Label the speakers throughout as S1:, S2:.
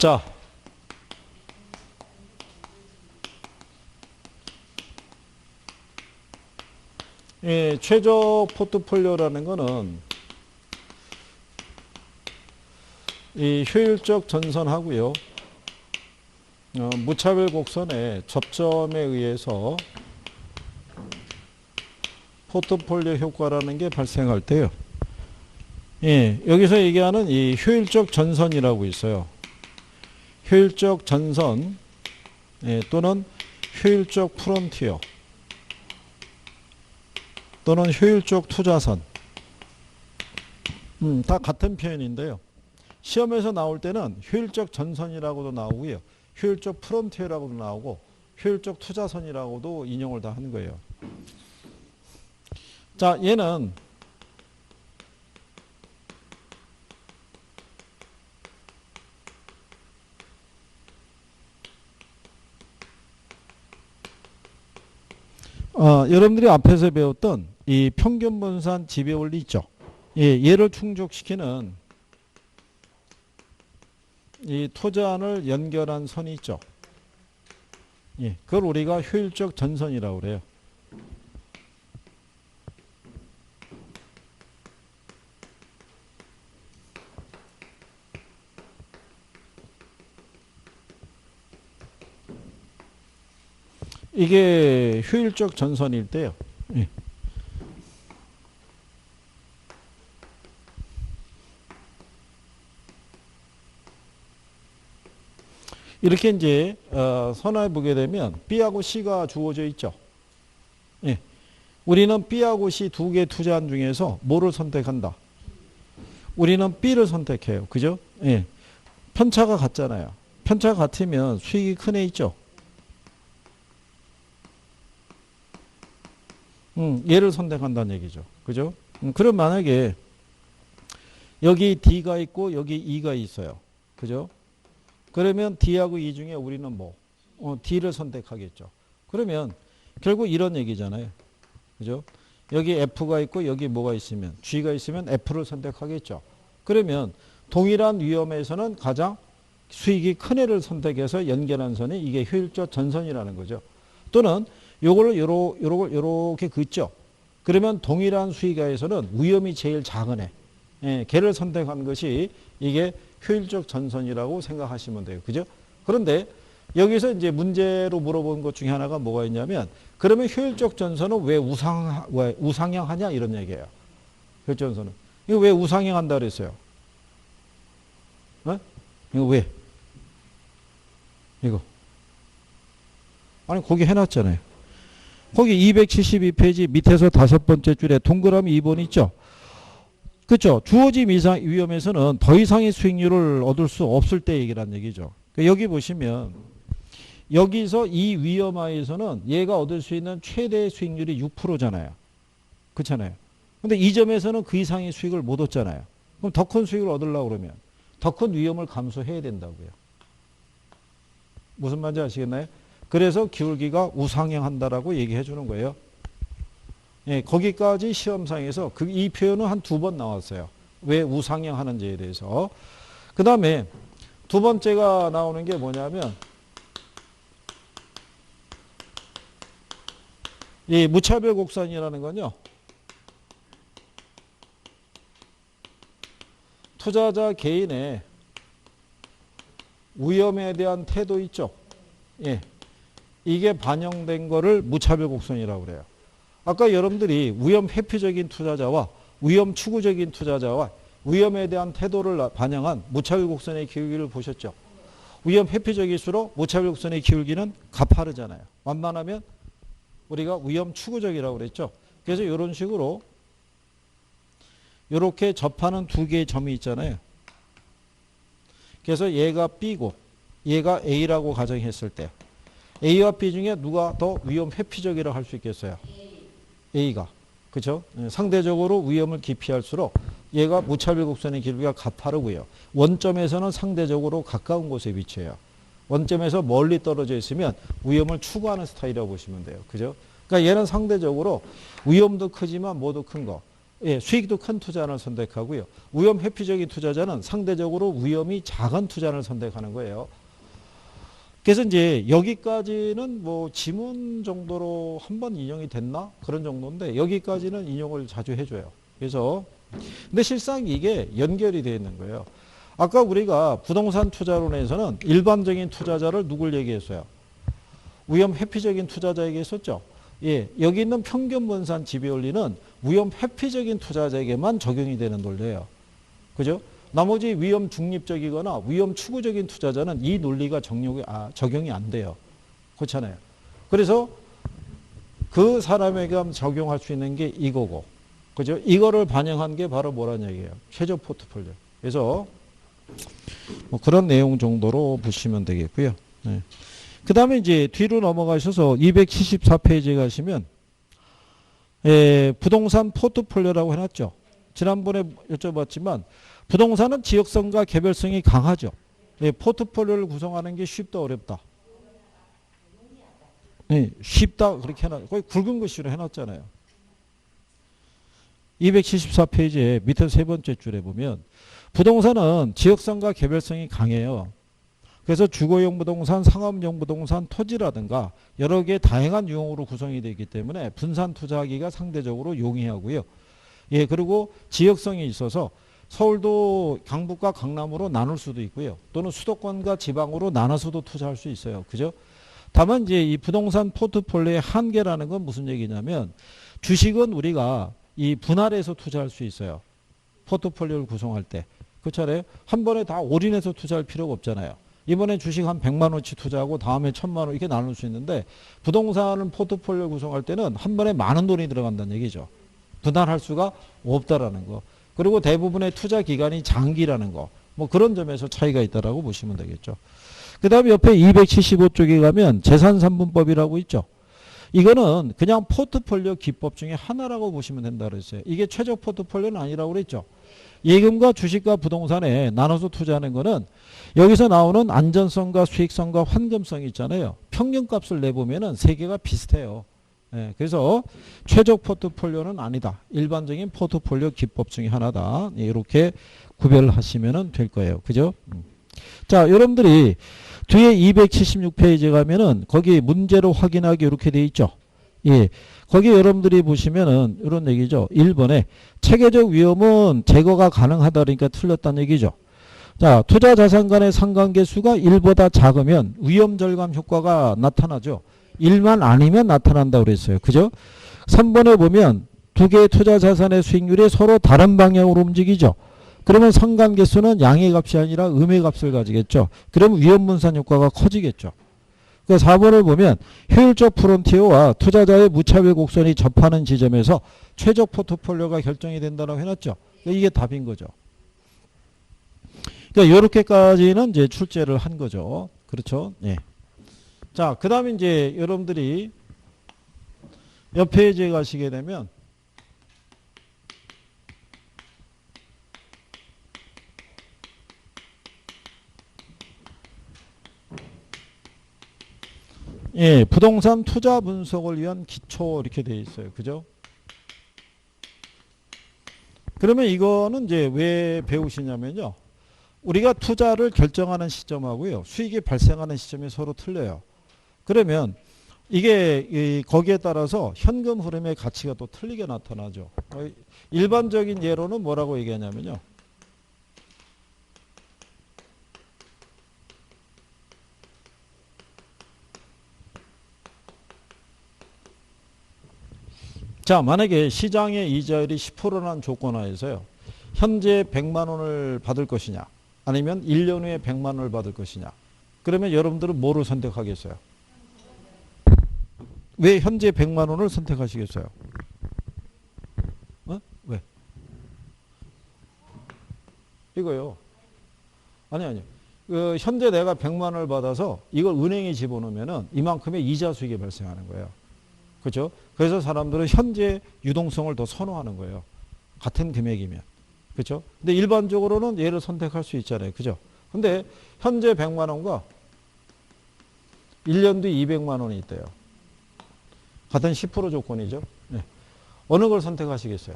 S1: 자, 최저 포트폴리오라는 거는 이 효율적 전선하고요. 무차별 곡선의 접점에 의해서 포트폴리오 효과라는 게 발생할 때요. 여기서 얘기하는 이 효율적 전선이라고 있어요. 효율적 전선 또는 효율적 프론티어 또는 효율적 투자선 다 같은 표현인데요. 시험에서 나올 때는 효율적 전선이라고도 나오고요. 효율적 프론티어라고도 나오고 효율적 투자선이라고도 인용을 다 한 거예요. 자, 얘는 여러분들이 앞에서 배웠던 이 평균 분산 지배 원리 있죠. 얘를 충족시키는 이 투자안을 연결한 선이 있죠. 그걸 우리가 효율적 전선이라고 그래요. 이게 효율적 전선일 때요. 이렇게 이제 선화해 보게 되면 B하고 C가 주어져 있죠. 우리는 B하고 C 두 개 투자한 중에서 뭐를 선택한다? 우리는 B를 선택해요. 그죠? 편차가 같잖아요. 편차가 같으면 수익이 큰 애 있죠. 얘를 선택한다는 얘기죠. 그죠? 그럼 만약에 여기 D가 있고 여기 E가 있어요. 그죠? 그러면 D하고 E 중에 우리는 뭐? D를 선택하겠죠. 그러면 결국 이런 얘기잖아요. 그죠? 여기 F가 있고 여기 뭐가 있으면 G가 있으면 F를 선택하겠죠. 그러면 동일한 위험에서는 가장 수익이 큰 애를 선택해서 연결한 선이 이게 효율적 전선이라는 거죠. 또는 요걸 요렇게 긋죠. 그러면 동일한 수익하에서는 위험이 제일 작은 애, 걔를 선택한 것이 이게 효율적 전선이라고 생각하시면 돼요. 그죠? 그런데 여기서 이제 문제로 물어본 것 중에 하나가 뭐가 있냐면 그러면 효율적 전선은 왜 우상향하냐 이런 얘기예요. 효율적 전선은. 이거 왜 우상향한다 그랬어요? 이거 왜? 이거. 아니 거기 해놨잖아요. 거기 272페이지 밑에서 5번째 줄에 동그라미 2번 있죠. 그렇죠. 주어진 이상 위험에서는 더 이상의 수익률을 얻을 수 없을 때 얘기란 얘기죠. 여기 보시면 여기서 이 위험하에서는 얘가 얻을 수 있는 최대 수익률이 6%잖아요. 그렇잖아요. 근데 이 점에서는 그 이상의 수익을 못 얻잖아요. 그럼 더 큰 수익을 얻으려고 그러면 더 큰 위험을 감수해야 된다고요. 무슨 말인지 아시겠나요? 그래서 기울기가 우상향한다라고 얘기해 주는 거예요. 거기까지 시험상에서 이 표현은 한 2번 나왔어요. 왜 우상향하는지에 대해서. 그 다음에 두 번째가 나오는 게 뭐냐면 이 무차별 곡선이라는 건요. 투자자 개인의 위험에 대한 태도 있죠. 이게 반영된 거를 무차별 곡선이라고 그래요. 아까 여러분들이 위험 회피적인 투자자와 위험 추구적인 투자자와 위험에 대한 태도를 반영한 무차별 곡선의 기울기를 보셨죠. 위험 회피적일수록 무차별 곡선의 기울기는 가파르잖아요. 완만하면 우리가 위험 추구적이라고 그랬죠. 그래서 이런 식으로 이렇게 접하는 두 개의 점이 있잖아요. 그래서 얘가 B고 얘가 A라고 가정했을 때 A와 B 중에 누가 더 위험 회피적이라고 할 수 있겠어요? A가. 그렇죠? 상대적으로 위험을 기피할수록 얘가 무차별 곡선의 길이가 가파르고요. 원점에서는 상대적으로 가까운 곳에 위치해요. 원점에서 멀리 떨어져 있으면 위험을 추구하는 스타일이라고 보시면 돼요. 그죠? 그러니까 얘는 상대적으로 위험도 크지만 뭐도 큰 거. 예, 수익도 큰 투자를 선택하고요. 위험 회피적인 투자자는 상대적으로 위험이 작은 투자를 선택하는 거예요. 그래서 이제 여기까지는 뭐 지문 정도로 한번 인용이 됐나? 그런 정도인데 여기까지는 인용을 자주 해줘요. 그래서 근데 실상 이게 연결이 되어 있는 거예요. 아까 우리가 부동산 투자론에서는 일반적인 투자자를 누굴 얘기했어요? 위험 회피적인 투자자 얘기했었죠. 예, 여기 있는 평균 분산 지배원리는 위험 회피적인 투자자에게만 적용이 되는 논리예요. 그죠? 나머지 위험 중립적이거나 위험 추구적인 투자자는 이 논리가 적용이 안 돼요. 그렇잖아요. 그래서 그 사람에게 적용할 수 있는 게 이거고. 그죠? 이거를 반영한 게 바로 뭐라는 얘기예요? 최저 포트폴리오. 그래서 뭐 그런 내용 정도로 보시면 되겠고요. 네. 그 다음에 이제 뒤로 넘어가셔서 274페이지에 가시면 부동산 포트폴리오라고 해놨죠. 지난번에 여쭤봤지만 부동산은 지역성과 개별성이 강하죠. 포트폴리오를 구성하는 게 쉽다 어렵다. 쉽다 그렇게 해놨. 거의 굵은 글씨로 해놨잖아요. 274페이지에 밑에 세 번째 줄에 보면 부동산은 지역성과 개별성이 강해요. 그래서 주거용 부동산, 상업용 부동산, 토지라든가 여러 개의 다양한 유형으로 구성이 되어 있기 때문에 분산 투자하기가 상대적으로 용이하고요. 예, 그리고 지역성이 있어서 서울도 강북과 강남으로 나눌 수도 있고요. 또는 수도권과 지방으로 나눠서도 투자할 수 있어요. 그죠? 다만 이제 이 부동산 포트폴리오의 한계라는 건 무슨 얘기냐면 주식은 우리가 이 분할해서 투자할 수 있어요. 포트폴리오를 구성할 때. 그렇잖아요. 한 번에 다 올인해서 투자할 필요가 없잖아요. 이번에 주식 한 100만 원치 투자하고 다음에 1000만 원 이렇게 나눌 수 있는데 부동산은 포트폴리오 구성할 때는 한 번에 많은 돈이 들어간다는 얘기죠. 분할할 수가 없다라는 거. 그리고 대부분의 투자 기간이 장기라는 거. 뭐 그런 점에서 차이가 있다라고 보시면 되겠죠. 그 다음에 옆에 275쪽에 가면 재산산분법이라고 있죠. 이거는 그냥 포트폴리오 기법 중에 하나라고 보시면 된다 그랬어요. 이게 최저 포트폴리오는 아니라고 그랬죠. 예금과 주식과 부동산에 나눠서 투자하는 거는 여기서 나오는 안전성과 수익성과 환금성이 있잖아요. 평균값을 내보면은 세 개가 비슷해요. 예, 그래서 최저 포트폴리오는 아니다. 일반적인 포트폴리오 기법 중에 하나다. 예, 이렇게 구별하시면 될 거예요. 그죠? 자, 여러분들이 뒤에 276페이지에 가면은 거기 문제로 확인하기 이렇게 돼 있죠. 예. 거기 여러분들이 보시면은 이런 얘기죠. 1번에 체계적 위험은 제거가 가능하다 그러니까 틀렸다는 얘기죠. 자, 투자 자산 간의 상관계수가 1보다 작으면 위험 절감 효과가 나타나죠. 1만 아니면 나타난다고 그랬어요. 그죠? 3번에 보면 두 개의 투자 자산의 수익률이 서로 다른 방향으로 움직이죠. 그러면 상관계수는 양의 값이 아니라 음의 값을 가지겠죠. 그러면 위험 분산 효과가 커지겠죠. 그러니까 4번을 보면 효율적 프론티어와 투자자의 무차별 곡선이 접하는 지점에서 최저 포트폴리오가 결정이 된다고 해놨죠. 그러니까 이게 답인 거죠. 그러니까 이렇게까지는 이제 출제를 한 거죠. 그렇죠? 예. 자, 그 다음에 이제 여러분들이 옆 페이지에 가시게 되면 예, 부동산 투자 분석을 위한 기초 이렇게 되어 있어요. 그죠? 그러면 이거는 이제 왜 배우시냐면요. 우리가 투자를 결정하는 시점하고요. 수익이 발생하는 시점이 서로 틀려요. 그러면 이게 거기에 따라서 현금 흐름의 가치가 또 틀리게 나타나죠. 일반적인 예로는 뭐라고 얘기하냐면요. 자, 만약에 시장의 이자율이 10%라는 조건 하에서요. 현재 100만 원을 받을 것이냐 아니면 1년 후에 100만 원을 받을 것이냐. 그러면 여러분들은 뭐를 선택하겠어요? 왜 현재 100만 원을 선택하시겠어요? 왜? 이거요. 아니. 현재 내가 100만 원을 받아서 이걸 은행에 집어넣으면 이만큼의 이자 수익이 발생하는 거예요. 그렇죠? 그래서 사람들은 현재 유동성을 더 선호하는 거예요. 같은 금액이면. 그렇죠? 근데 일반적으로는 얘를 선택할 수 있잖아요. 그죠? 근데 현재 100만 원과 1년 뒤 200만 원이 있대요. 같은 10% 조건이죠. 네. 어느 걸 선택하시겠어요?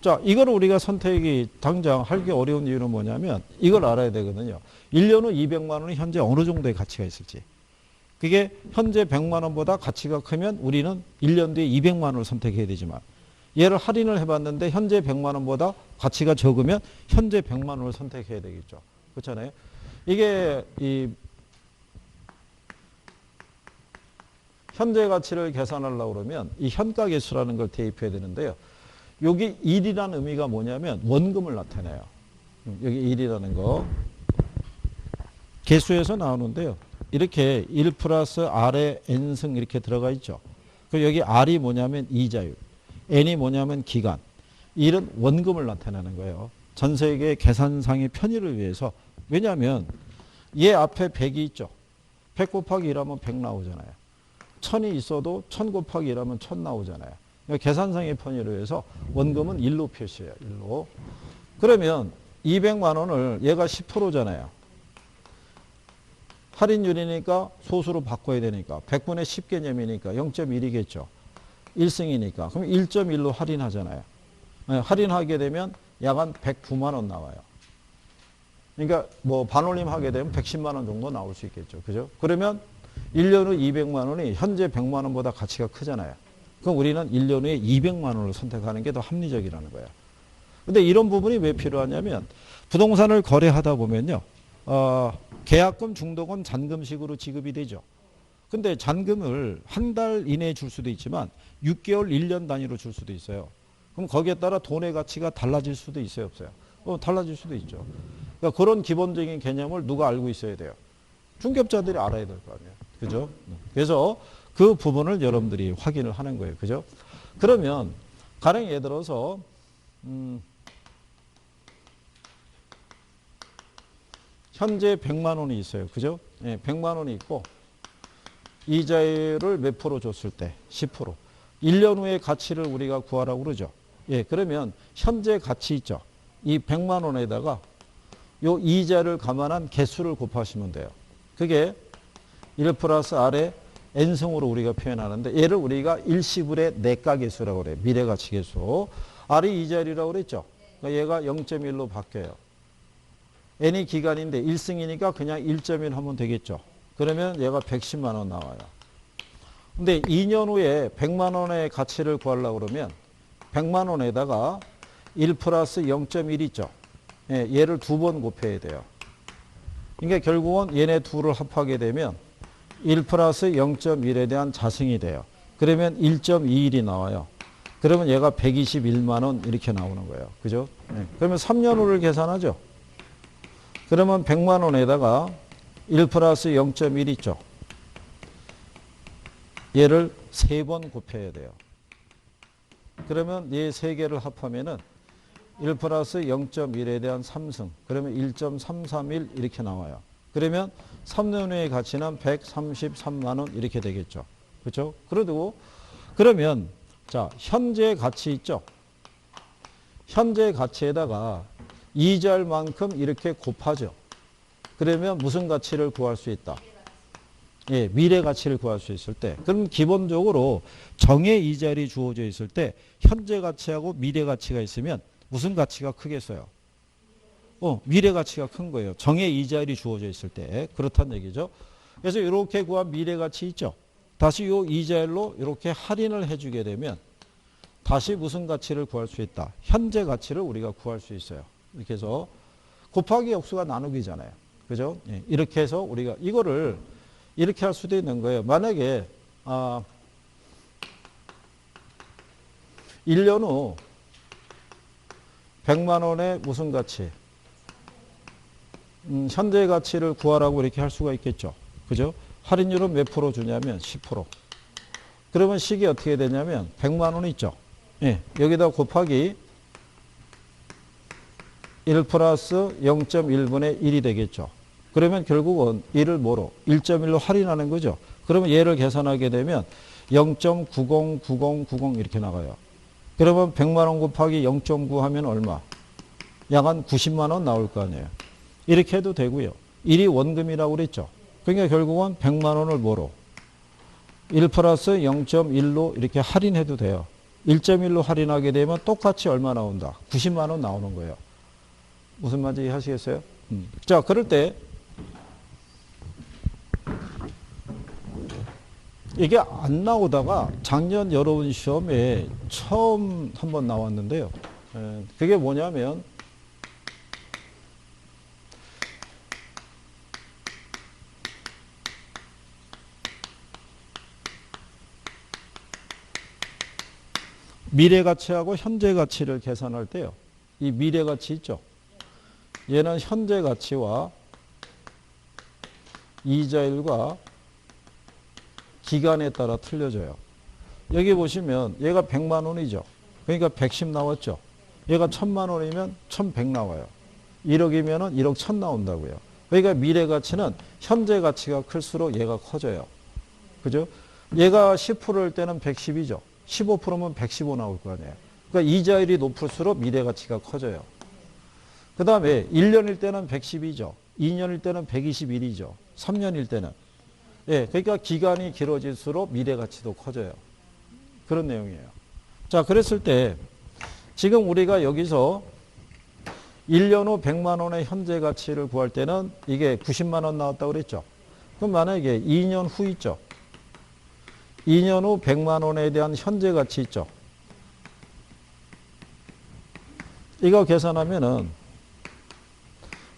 S1: 자, 이걸 우리가 선택이 당장 하기 어려운 이유는 뭐냐면 이걸 알아야 되거든요. 1년 후 200만 원이 현재 어느 정도의 가치가 있을지. 그게 현재 100만 원보다 가치가 크면 우리는 1년 뒤에 200만 원을 선택해야 되지만 얘를 할인을 해봤는데 현재 100만 원보다 가치가 적으면 현재 100만 원을 선택해야 되겠죠. 그렇잖아요. 이게 이 현재 가치를 계산하려고 그러면 이 현가계수라는 걸 대입해야 되는데요. 여기 1이라는 의미가 뭐냐면 원금을 나타내요. 여기 1이라는 거. 계수에서 나오는데요. 이렇게 1 플러스 R에 N승 이렇게 들어가 있죠. 그리고 여기 R이 뭐냐면 이자율, N이 뭐냐면 기간. 1은 원금을 나타내는 거예요. 전 세계 계산상의 편의를 위해서. 왜냐하면 얘 앞에 100이 있죠. 100 곱하기 1하면 100 나오잖아요. 1000이 있어도 1000 곱하기 1하면 1000 나오잖아요. 그러니까 계산상의 편의를 위해서 원금은 1로 표시해요. 1로. 그러면 200만 원을 얘가 10%잖아요. 할인율이니까 소수로 바꿔야 되니까 100분의 10 개념이니까 0.1이겠죠. 1승이니까. 그럼 1.1로 할인하잖아요. 할인하게 되면 약 한 109만 원 나와요. 그러니까 뭐 반올림 하게 되면 110만 원 정도 나올 수 있겠죠. 그죠? 그러면 1년 후 200만 원이 현재 100만 원보다 가치가 크잖아요. 그럼 우리는 1년 후에 200만 원을 선택하는 게 더 합리적이라는 거예요. 근데 이런 부분이 왜 필요하냐면 부동산을 거래하다 보면요. 계약금, 중도금, 잔금식으로 지급이 되죠. 근데 잔금을 한 달 이내에 줄 수도 있지만 6개월, 1년 단위로 줄 수도 있어요. 그럼 거기에 따라 돈의 가치가 달라질 수도 있어요, 없어요? 달라질 수도 있죠. 그러니까 그런 기본적인 개념을 누가 알고 있어야 돼요? 중개업자들이 알아야 될 거 아니에요. 그죠? 그래서 그 부분을 여러분들이 확인을 하는 거예요. 그죠? 그러면 가령 예를 들어서 현재 100만 원이 있어요. 그죠? 예, 100만 원이 있고 이자율을 몇 프로 줬을 때? 10%. 1년 후의 가치를 우리가 구하라고 그러죠. 예, 그러면 현재 가치 있죠. 이 100만 원에다가 요 이자를 감안한 개수를 곱하시면 돼요. 그게 1 플러스 R의 N승으로 우리가 표현하는데 얘를 우리가 일시불의 내가계수라고 그래요. 미래가치계수. R이 이자율이라고 그랬죠. 그러니까 얘가 0.1로 바뀌어요. N이 기간인데 1승이니까 그냥 1.1 하면 되겠죠. 그러면 얘가 110만 원 나와요. 근데 2년 후에 100만 원의 가치를 구하려고 그러면 100만 원에다가 1 플러스 0.1 있죠. 예, 얘를 두 번 곱해야 돼요. 그러니까 결국은 얘네 둘을 합하게 되면 1 플러스 0.1에 대한 자승이 돼요. 그러면 1.21이 나와요. 그러면 얘가 121만 원 이렇게 나오는 거예요. 그죠? 네. 그러면 3년 후를 계산하죠. 그러면 100만 원에다가 1 플러스 0.1 있죠. 얘를 3번 곱해야 돼요. 그러면 얘 3개를 합하면은 1 플러스 0.1에 대한 3승. 그러면 1.331 이렇게 나와요. 그러면 3년 후의 가치는 133만 원 이렇게 되겠죠. 그렇죠? 그러면 자, 현재 가치 있죠? 현재 가치에다가 이자율만큼 이렇게 곱하죠. 그러면 무슨 가치를 구할 수 있다? 예, 미래 가치를 구할 수 있을 때. 그럼 기본적으로 정의 이자율이 주어져 있을 때 현재 가치하고 미래 가치가 있으면 무슨 가치가 크겠어요? 미래 가치가 큰 거예요. 정의 이자율이 주어져 있을 때. 그렇다는 얘기죠. 그래서 이렇게 구한 미래 가치 있죠. 다시 이 이자율로 이렇게 할인을 해주게 되면 다시 무슨 가치를 구할 수 있다? 현재 가치를 우리가 구할 수 있어요. 이렇게 해서 곱하기 역수가 나누기잖아요. 그죠? 예, 이렇게 해서 우리가 이거를 이렇게 할 수도 있는 거예요. 만약에 1년 후 100만 원의 무슨 가치? 현재 가치를 구하라고 이렇게 할 수가 있겠죠. 그죠? 할인율은 몇 프로 주냐면 10%. 그러면 식이 어떻게 되냐면 100만 원 있죠. 예, 여기다 곱하기 1 플러스 0.1분의 1이 되겠죠. 그러면 결국은 1을 뭐로? 1.1로 할인하는 거죠. 그러면 얘를 계산하게 되면 0.909090 이렇게 나가요. 그러면 100만 원 곱하기 0.9 하면 얼마? 약 한 90만 원 나올 거 아니에요. 이렇게 해도 되고요. 1이 원금이라고 그랬죠. 그러니까 결국은 100만 원을 뭐로? 1 플러스 0.1로 이렇게 할인해도 돼요. 1.1로 할인하게 되면 똑같이 얼마 나온다? 90만 원 나오는 거예요. 무슨 말인지 이해하시겠어요? 자, 그럴 때 이게 안 나오다가 작년 여러분 시험에 처음 한번 나왔는데요. 그게 뭐냐면 미래 가치하고 현재 가치를 계산할 때요. 이 미래 가치 있죠? 얘는 현재 가치와 이자율과 기간에 따라 틀려져요. 여기 보시면 얘가 100만 원이죠. 그러니까 110 나왔죠. 얘가 1000만 원이면 1100 나와요. 1억이면 1억 1000 나온다고요. 그러니까 미래 가치는 현재 가치가 클수록 얘가 커져요. 그죠? 얘가 10%일 때는 110이죠. 15%면 115 나올 거 아니에요. 그러니까 이자율이 높을수록 미래 가치가 커져요. 그 다음에 1년일 때는 110이죠. 2년일 때는 121이죠. 3년일 때는. 예, 그러니까 기간이 길어질수록 미래 가치도 커져요. 그런 내용이에요. 자, 그랬을 때 지금 우리가 여기서 1년 후 100만 원의 현재 가치를 구할 때는 이게 90만 원 나왔다고 그랬죠. 그럼 만약에 2년 후 있죠. 2년 후 100만 원에 대한 현재 가치 있죠. 이거 계산하면은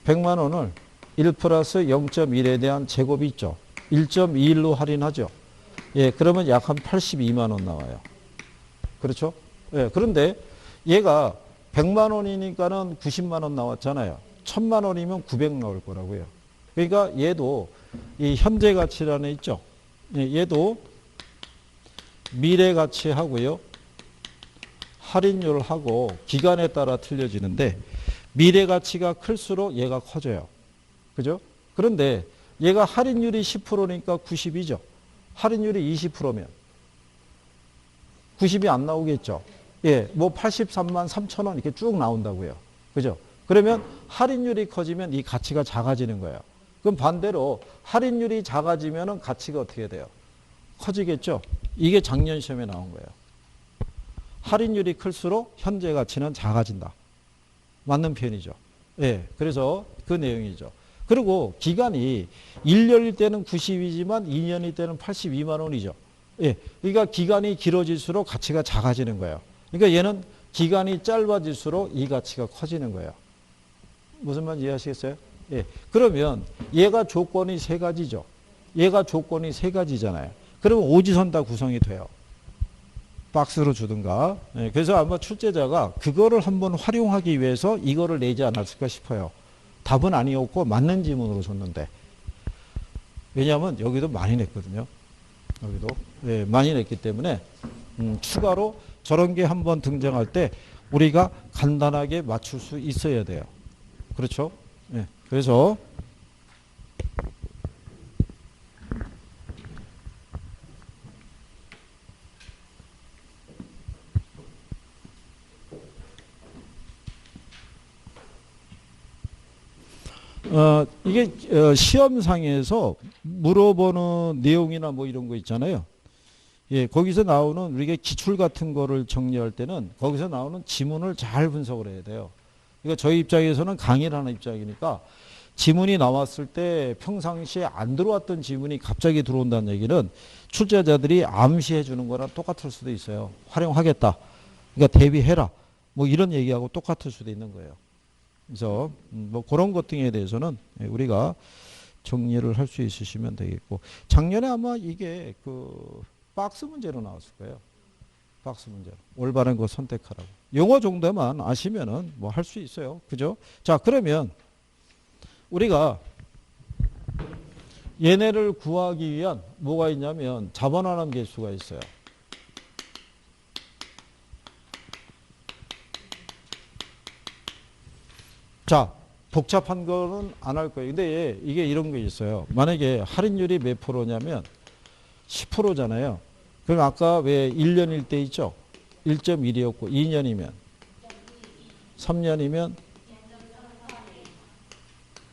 S1: 100만 원을 1 플러스 0.1에 대한 제곱이 있죠. 1.21로 할인하죠. 예, 그러면 약 한 82만 원 나와요. 그렇죠? 예, 그런데 얘가 100만 원이니까는 90만 원 나왔잖아요. 1000만 원이면 900 나올 거라고요. 그러니까 얘도 이 현재 가치라는 애 있죠. 예, 얘도 미래 가치하고요. 할인율하고 기간에 따라 틀려지는데 미래 가치가 클수록 얘가 커져요. 그죠? 그런데 얘가 할인율이 10%니까 90이죠. 할인율이 20%면 90이 안 나오겠죠. 예, 뭐 83만 3천 원 이렇게 쭉 나온다고요. 그죠? 그러면 할인율이 커지면 이 가치가 작아지는 거예요. 그럼 반대로 할인율이 작아지면 가치가 어떻게 돼요? 커지겠죠. 이게 작년 시험에 나온 거예요. 할인율이 클수록 현재 가치는 작아진다. 맞는 표현이죠. 예, 그래서 그 내용이죠. 그리고 기간이 1년일 때는 90이지만 2년일 때는 82만 원이죠. 예, 그러니까 기간이 길어질수록 가치가 작아지는 거예요. 그러니까 얘는 기간이 짧아질수록 이 가치가 커지는 거예요. 무슨 말인지 이해하시겠어요? 예, 그러면 얘가 조건이 세 가지죠. 얘가 조건이 세 가지잖아요. 그러면 오지선 다 구성이 돼요. 박스로 주든가. 예, 그래서 아마 출제자가 그거를 한번 활용하기 위해서 이거를 내지 않았을까 싶어요. 답은 아니었고 맞는 지문으로 줬는데. 왜냐하면 여기도 많이 냈거든요. 여기도 예, 많이 냈기 때문에 추가로 저런 게 한번 등장할 때 우리가 간단하게 맞출 수 있어야 돼요. 그렇죠? 예, 그래서 이게 시험상에서 물어보는 내용이나 뭐 이런 거 있잖아요. 예, 거기서 나오는 우리가 기출 같은 거를 정리할 때는 거기서 나오는 지문을 잘 분석을 해야 돼요. 그러니까 저희 입장에서는 강의를 하는 입장이니까 지문이 나왔을 때 평상시에 안 들어왔던 지문이 갑자기 들어온다는 얘기는 출제자들이 암시해 주는 거랑 똑같을 수도 있어요. 활용하겠다. 그러니까 대비해라. 뭐 이런 얘기하고 똑같을 수도 있는 거예요. 그래서 뭐 그런 것 등에 대해서는 우리가 정리를 할 수 있으시면 되겠고, 작년에 아마 이게 그 박스 문제로 나왔을 거예요. 박스 문제로. 올바른 거 선택하라고. 영어 정도만 아시면은 뭐 할 수 있어요. 그죠? 자, 그러면 우리가 얘네를 구하기 위한 뭐가 있냐면 자본환원 계수가 있어요. 자, 복잡한 거는 안 할 거예요. 근데 이게 이런 게 있어요. 만약에 할인율이 몇 프로냐면 10%잖아요. 그럼 아까 왜 1년일 때 있죠? 1.1이었고 2년이면 3년이면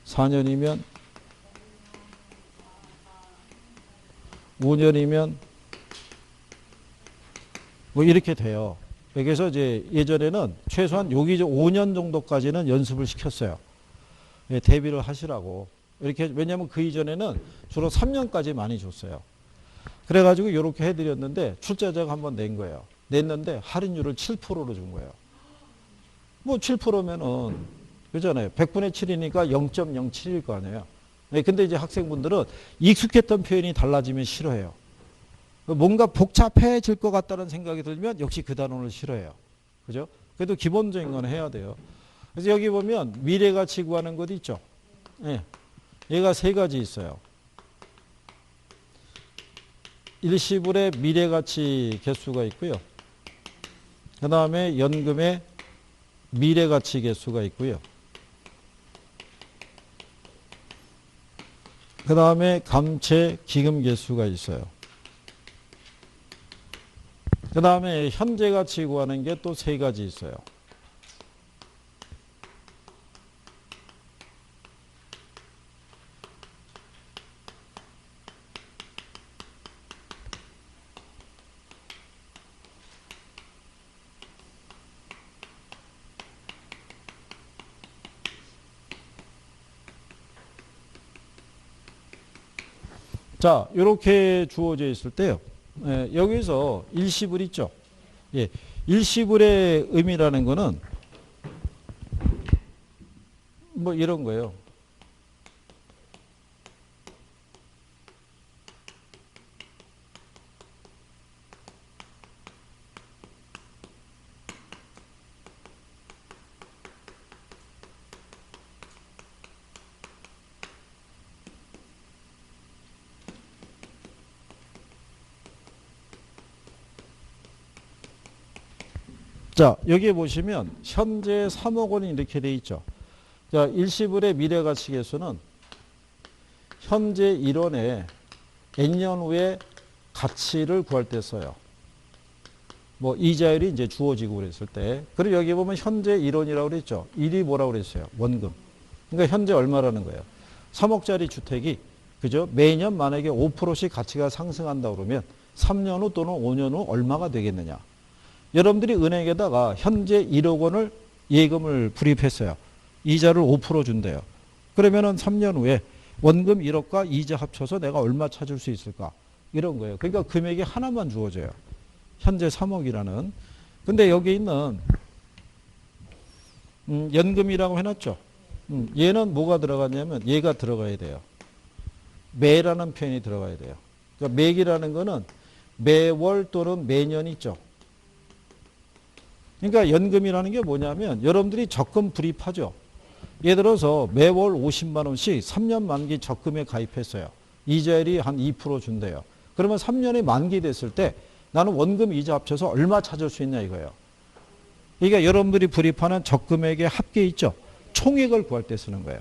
S1: 4년이면 5년이면 뭐 이렇게 돼요. 그래서 이제 예전에는 최소한 여기 5년 정도까지는 연습을 시켰어요. 예, 대비를 하시라고. 이렇게, 왜냐하면 그 이전에는 주로 3년까지 많이 줬어요. 그래가지고 이렇게 해드렸는데 출제자가 한번 낸 거예요. 냈는데 할인율을 7%로 준 거예요. 뭐 7%면은 그잖아요. 100분의 7이니까 0.07일 거 아니에요. 네, 근데 이제 학생분들은 익숙했던 표현이 달라지면 싫어해요. 뭔가 복잡해질 것 같다는 생각이 들면 역시 그 단어를 싫어해요. 그죠? 그래도 기본적인 건 해야 돼요. 그래서 여기 보면 미래가치 구하는 것 있죠. 네. 얘가 세 가지 있어요. 일시불의 미래가치 개수가 있고요. 그 다음에 연금의 미래가치 개수가 있고요. 그 다음에 감채 기금 개수가 있어요. 그 다음에 현재가치 구하는 게 또 세 가지 있어요. 자, 이렇게 주어져 있을 때요. 예, 여기서 일시불 있죠. 예, 일시불의 의미라는 거는 뭐 이런 거예요. 자, 여기에 보시면 현재 3억 원이 이렇게 돼 있죠. 자, 일시불의 미래가치 개수는 현재 1원에 N년 후에 가치를 구할 때 써요. 뭐 이자율이 이제 주어지고 그랬을 때. 그리고 여기 보면 현재 1원이라고 그랬죠. 1이 뭐라고 그랬어요? 원금. 그러니까 현재 얼마라는 거예요? 3억짜리 주택이 그죠? 매년 만약에 5%씩 가치가 상승한다 그러면 3년 후 또는 5년 후 얼마가 되겠느냐? 여러분들이 은행에다가 현재 1억 원을 예금을 불입했어요. 이자를 5% 준대요. 그러면은 3년 후에 원금 1억과 이자 합쳐서 내가 얼마 찾을 수 있을까? 이런 거예요. 그러니까 금액이 하나만 주어져요. 현재 3억이라는. 근데 여기 있는 연금이라고 해놨죠. 얘는 뭐가 들어가냐면 얘가 들어가야 돼요. 매라는 표현이 들어가야 돼요. 그러니까 매기라는 거는 매월 또는 매년 있죠. 그러니까 연금이라는 게 뭐냐면 여러분들이 적금 불입하죠. 예를 들어서 매월 50만 원씩 3년 만기 적금에 가입했어요. 이자율이 한 2% 준대요. 그러면 3년이 만기 됐을 때 나는 원금 이자 합쳐서 얼마 찾을 수 있냐 이거예요. 그러니까 여러분들이 불입하는 적금액의 합계 있죠. 총액을 구할 때 쓰는 거예요.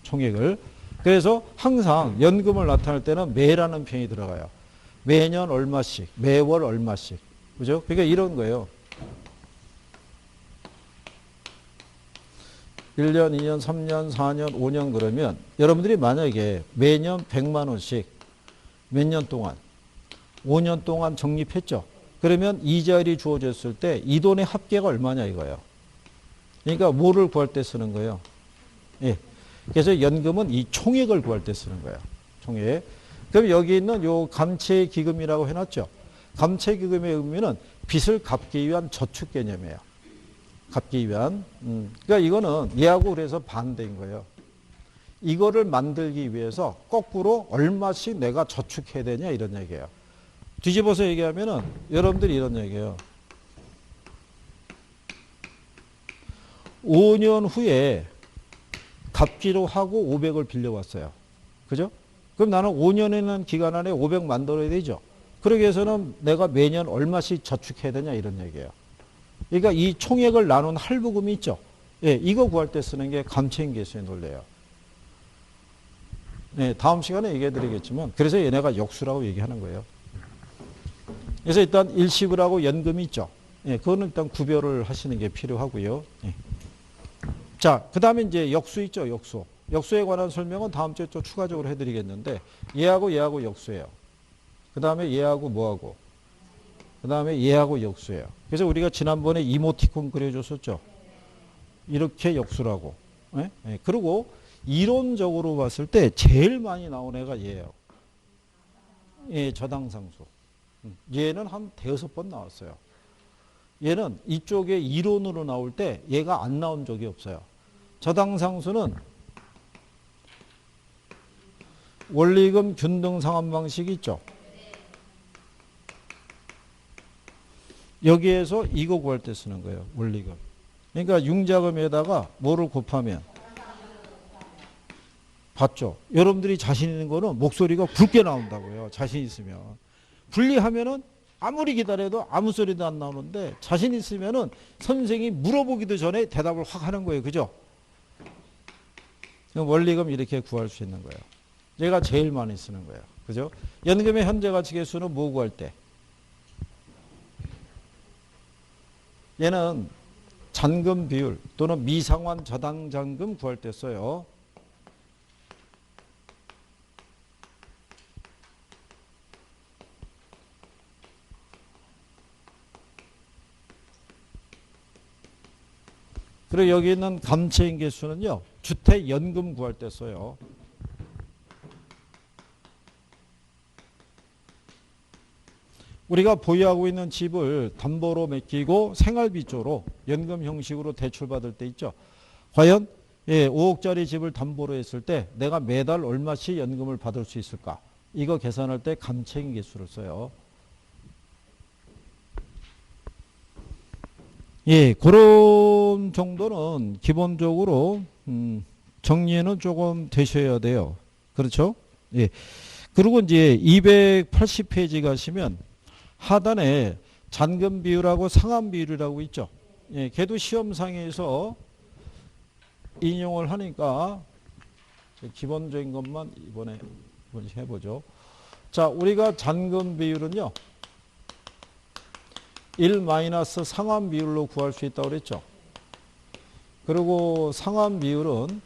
S1: 총액을. 그래서 항상 연금을 나타낼 때는 매라는 표현이 들어가요. 매년 얼마씩, 매월 얼마씩. 그죠? 그러니까 이런 거예요. 1년, 2년, 3년, 4년, 5년 그러면 여러분들이 만약에 매년 100만 원씩 몇 년 동안 5년 동안 적립했죠. 그러면 이자율이 주어졌을 때 이 돈의 합계가 얼마냐 이거예요. 그러니까 뭐를 구할 때 쓰는 거예요. 예. 그래서 연금은 이 총액을 구할 때 쓰는 거예요. 총액. 그럼 여기 있는 요 감채기금이라고 해놨죠. 감채기금의 의미는 빚을 갚기 위한 저축 개념이에요. 갚기 위한. 그러니까 이거는 얘하고 그래서 반대인 거예요. 이거를 만들기 위해서 거꾸로 얼마씩 내가 저축해야 되냐 이런 얘기예요. 뒤집어서 얘기하면은 여러분들이 이런 얘기예요. 5년 후에 갚기로 하고 500을 빌려왔어요. 그죠? 그럼 나는 5년이라는 기간 안에 500 만들어야 되죠. 그러기 위해서는 내가 매년 얼마씩 저축해야 되냐 이런 얘기예요. 그러니까 이 총액을 나눈 할부금이 있죠. 예, 이거 구할 때 쓰는 게 감채인계수의 논리예요. 네, 다음 시간에 얘기해 드리겠지만 그래서 얘네가 역수라고 얘기하는 거예요. 그래서 일단 일시불하고 연금이 있죠. 예, 그거는 일단 구별을 하시는 게 필요하고요. 예. 자, 그 다음에 이제 역수 있죠, 역수. 역수에 관한 설명은 다음 주에 또 추가적으로 해드리겠는데 얘하고 얘하고 역수예요. 그 다음에 얘하고 뭐하고 그 다음에 얘하고 역수예요. 그래서 우리가 지난번에 이모티콘 그려줬었죠. 이렇게 역수라고. 예? 예. 그리고 이론적으로 봤을 때 제일 많이 나온 애가 얘예요. 예, 저당상수. 얘는 한 대여섯 번 나왔어요. 얘는 이쪽에 이론으로 나올 때 얘가 안 나온 적이 없어요. 저당상수는 원리금 균등 상환 방식이 있죠. 여기에서 이거 구할 때 쓰는 거예요. 원리금. 그러니까 융자금에다가 뭐를 곱하면 봤죠? 여러분들이 자신 있는 거는 목소리가 굵게 나온다고요. 자신 있으면. 분리하면은 아무리 기다려도 아무 소리도 안 나오는데 자신 있으면은 선생이 물어보기도 전에 대답을 확 하는 거예요. 그죠? 원리금 이렇게 구할 수 있는 거예요. 얘가 제일 많이 쓰는 거예요. 그죠? 연금의 현재 가치 계수는 뭐 구할 때? 얘는 잔금 비율 또는 미상환 저당 잔금 구할 때 써요. 그리고 여기 있는 감채인 개수는요. 주택연금 구할 때 써요. 우리가 보유하고 있는 집을 담보로 맡기고 생활비 쪽으로 연금 형식으로 대출받을 때 있죠. 과연 5억짜리 집을 담보로 했을 때 내가 매달 얼마씩 연금을 받을 수 있을까? 이거 계산할 때 감채인 개수를 써요. 예, 그런 정도는 기본적으로 정리는 조금 되셔야 돼요. 그렇죠? 예. 그리고 이제 280페이지 가시면 하단에 잔금 비율하고 상환 비율이라고 있죠. 예, 걔도 시험상에서 인용을 하니까 기본적인 것만 이번에 해보죠. 자, 우리가 잔금 비율은요. 1 마이너스 상환 비율로 구할 수 있다고 그랬죠. 그리고 상환 비율은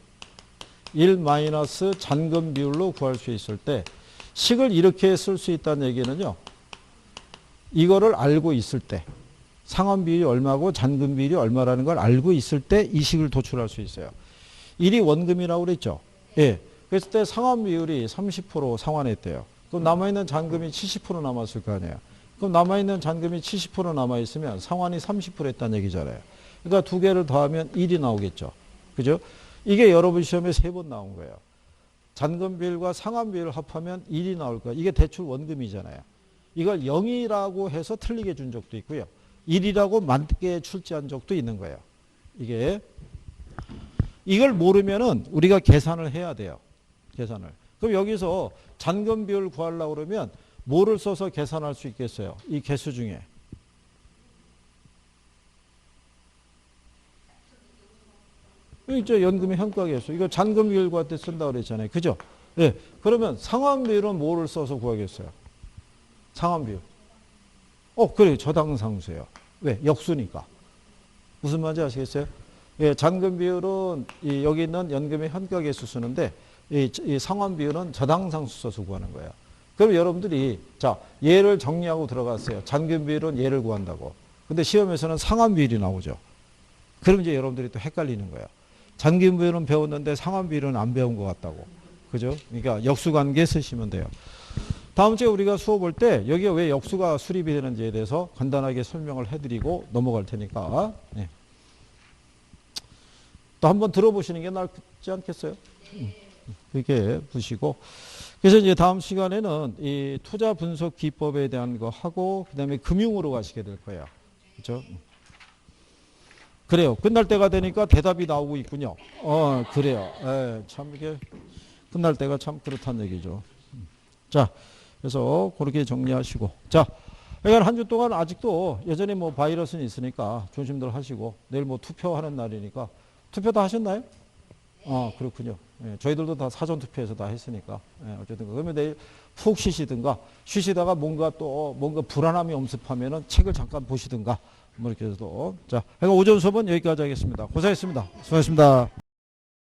S1: 1 마이너스 잔금 비율로 구할 수 있을 때 식을 이렇게 쓸 수 있다는 얘기는요. 이거를 알고 있을 때 상환 비율이 얼마고 잔금 비율이 얼마라는 걸 알고 있을 때 이 식을 도출할 수 있어요. 1이 원금이라고 그랬죠. 예. 그랬을 때 상환 비율이 30% 상환했대요. 그럼 남아있는 잔금이 70% 남았을 거 아니에요. 그럼 남아있는 잔금이 70% 남아있으면 상환이 30% 했다는 얘기잖아요. 그러니까 두 개를 더하면 1이 나오겠죠. 그죠? 이게 여러분 시험에 3번 나온 거예요. 잔금 비율과 상환 비율을 합하면 1이 나올 거예요. 이게 대출 원금이잖아요. 이걸 0이라고 해서 틀리게 준 적도 있고요. 1이라고 맞게 출제한 적도 있는 거예요. 이걸 모르면은 우리가 계산을 해야 돼요. 계산을. 그럼 여기서 잔금 비율 구하려고 그러면 뭐를 써서 계산할 수 있겠어요? 이 개수 중에. 여기 있죠. 연금의 현가 개수. 이거 잔금 비율 구할 때 쓴다고 그랬잖아요. 그죠? 예. 그러면 상환 비율은 뭐를 써서 구하겠어요? 상환 비율. 그래요. 저당상수예요. 왜? 역수니까. 무슨 말인지 아시겠어요? 예, 잔금 비율은 여기 있는 연금의 현가 개수 쓰는데 이 상환 비율은 저당상수 써서 구하는 거예요. 그럼 여러분들이 자 얘를 정리하고 들어갔어요. 잔금 비율은 얘를 구한다고. 근데 시험에서는 상환 비율이 나오죠. 그럼 이제 여러분들이 또 헷갈리는 거예요. 잔금 비율은 배웠는데 상환 비율은 안 배운 것 같다고. 그죠? 그러니까 역수관계 쓰시면 돼요. 다음 주에 우리가 수업 볼 때 여기에 왜 역수가 수립이 되는지에 대해서 간단하게 설명을 해드리고 넘어갈 테니까 네. 또 한번 들어보시는 게 낫지 않겠어요? 이렇게 보시고 그래서 이제 다음 시간에는 이 투자 분석 기법에 대한 거 하고 그다음에 금융으로 가시게 될 거예요. 그렇죠? 그래요. 끝날 때가 되니까 대답이 나오고 있군요. 그래요. 참 이게 끝날 때가 참 그렇다는 얘기죠. 자, 그래서 그렇게 정리하시고 자, 그러니까 한 주 동안 아직도 여전히 뭐 바이러스는 있으니까 조심들 하시고 내일 뭐 투표하는 날이니까 투표 다 하셨나요? 그렇군요. 예, 저희들도 다 사전 투표해서 다 했으니까 어쨌든 그러면 내일 푹 쉬시든가 쉬시다가 뭔가 불안함이 엄습하면은 책을 잠깐 보시든가 뭐 이렇게 해서 자, 그러니까 오전 수업은 여기까지 하겠습니다. 고생했습니다. 수고하셨습니다.